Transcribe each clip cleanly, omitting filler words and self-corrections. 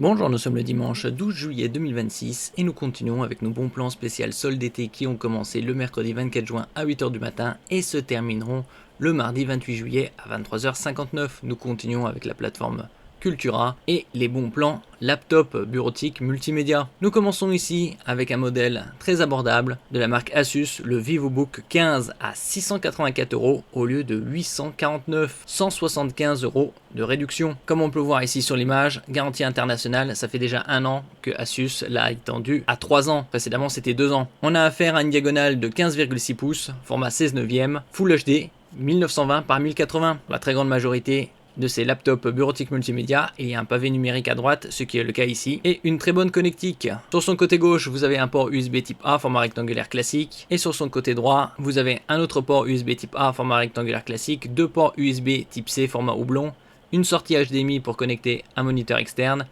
Bonjour, nous sommes le dimanche 12 juillet 2026 et nous continuons avec nos bons plans spécial soldes d'été qui ont commencé le mercredi 24 juin à 8h du matin et se termineront le mardi 28 juillet à 23h59. Nous continuons avec la plateforme Cultura et les bons plans laptop bureautique multimédia. Nous commençons ici avec un modèle très abordable de la marque Asus, le VivoBook 15 à 684 € au lieu de 849, 175 € de réduction. Comme on peut voir ici sur l'image, garantie internationale, ça fait déjà 1 an que Asus l'a étendu à 3 ans. Précédemment c'était 2 ans. On a affaire à une diagonale de 15,6 pouces, format 16/9, Full HD, 1920 par 1080. La très grande majorité de ces laptops bureautiques multimédia, il y a un pavé numérique à droite, ce qui est le cas ici, et une très bonne connectique. Sur son côté gauche, vous avez un port USB type A format rectangulaire classique, et sur son côté droit, vous avez un autre port USB type A format rectangulaire classique, 2 ports USB type C format houblon, une sortie HDMI pour connecter un moniteur externe,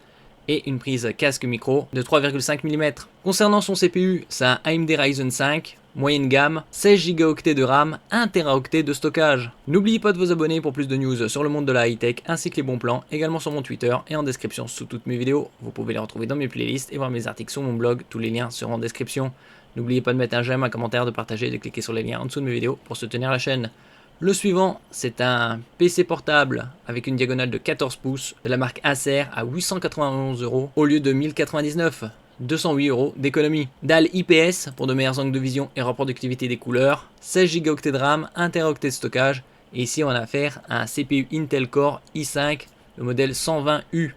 et une prise casque micro de 3,5 mm. Concernant son CPU, c'est un AMD Ryzen 5, moyenne gamme, 16 Go de RAM, 1 Teraoctet de stockage. N'oubliez pas de vous abonner pour plus de news sur le monde de la high-tech ainsi que les bons plans, également sur mon Twitter et en description sous toutes mes vidéos. Vous pouvez les retrouver dans mes playlists et voir mes articles sur mon blog, tous les liens seront en description. N'oubliez pas de mettre un j'aime, un commentaire, de partager et de cliquer sur les liens en dessous de mes vidéos pour soutenir la chaîne. Le suivant, c'est un PC portable avec une diagonale de 14 pouces de la marque Acer à 891 € au lieu de 1099. 208 € d'économie. Dalle IPS pour de meilleurs angles de vision et reproductivité des couleurs. 16 Go de RAM, 1 Teraoctet de stockage. Et ici on a affaire à un CPU Intel Core i5, le modèle 120U.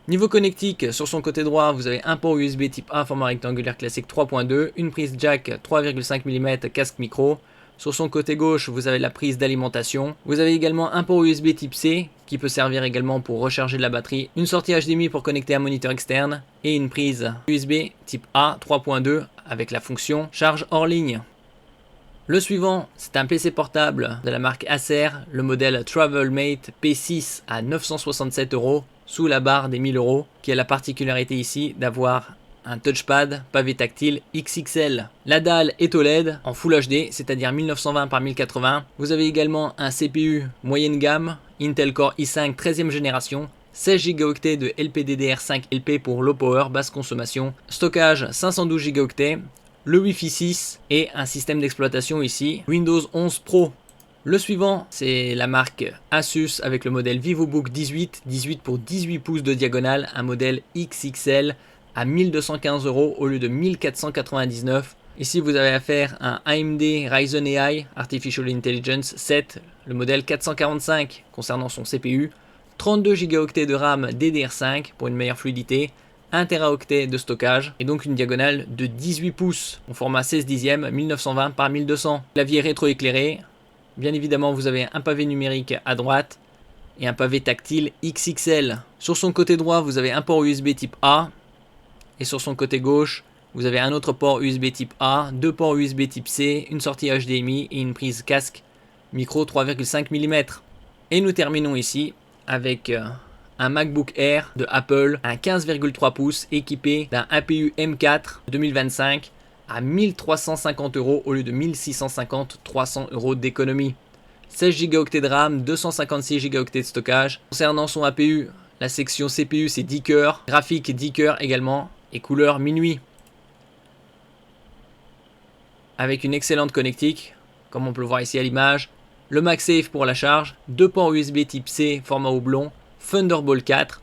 Niveau connectique, sur son côté droit, vous avez un port USB type A format rectangulaire classique 3.2, une prise jack 3,5 mm casque micro. Sur son côté gauche, vous avez la prise d'alimentation. Vous avez également un port USB type C qui peut servir également pour recharger la batterie, une sortie HDMI pour connecter un moniteur externe et une prise USB type A 3.2 avec la fonction charge hors ligne. Le suivant, c'est un PC portable de la marque Acer, le modèle TravelMate P6 à 967 € sous la barre des 1000 €, qui a la particularité ici d'avoir un touchpad pavé tactile XXL. La dalle est OLED en Full HD, c'est-à-dire 1920 par 1080. Vous avez également un CPU moyenne gamme, Intel Core i5 13e génération, 16 Go de LPDDR5LP pour low power, basse consommation, stockage 512 Go, le Wi-Fi 6 et un système d'exploitation ici, Windows 11 Pro. Le suivant, c'est la marque Asus avec le modèle VivoBook 18 pour 18 pouces de diagonale, un modèle XXL à 1215 € au lieu de 1499. Ici vous avez affaire à un AMD Ryzen AI Artificial Intelligence 7, le modèle 445 concernant son CPU, 32 Go de RAM DDR5 pour une meilleure fluidité, 1 Teraoctet de stockage et donc une diagonale de 18 pouces en format 16/10 1920 par 1200. Clavier rétroéclairé, bien évidemment vous avez un pavé numérique à droite et un pavé tactile XXL. Sur son côté droit vous avez un port USB type A. Et sur son côté gauche, vous avez un autre port USB type A, 2 ports USB type C, une sortie HDMI et une prise casque micro 3,5 mm. Et nous terminons ici avec un MacBook Air de Apple, un 15,3 pouces équipé d'un APU M4 2025 à 1350 € au lieu de 1650, 300 € d'économie. 16 Go de RAM, 256 Go de stockage. Concernant son APU, la section CPU c'est 10 cœurs, graphique 10 cœurs également, et couleur minuit. Avec une excellente connectique, comme on peut le voir ici à l'image, le MagSafe pour la charge, 2 ports USB type C format houblon, Thunderbolt 4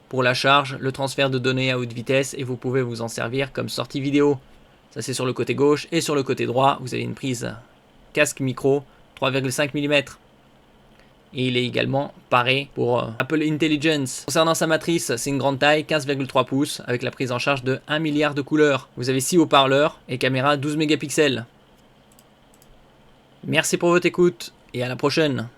pour la charge, le transfert de données à haute vitesse et vous pouvez vous en servir comme sortie vidéo. Ça c'est sur le côté gauche et sur le côté droit, vous avez une prise casque micro 3,5 mm. Et il est également paré pour Apple Intelligence. Concernant sa matrice, c'est une grande taille, 15,3 pouces, avec la prise en charge de 1 milliard de couleurs. Vous avez 6 haut-parleurs et caméra 12 mégapixels. Merci pour votre écoute et à la prochaine.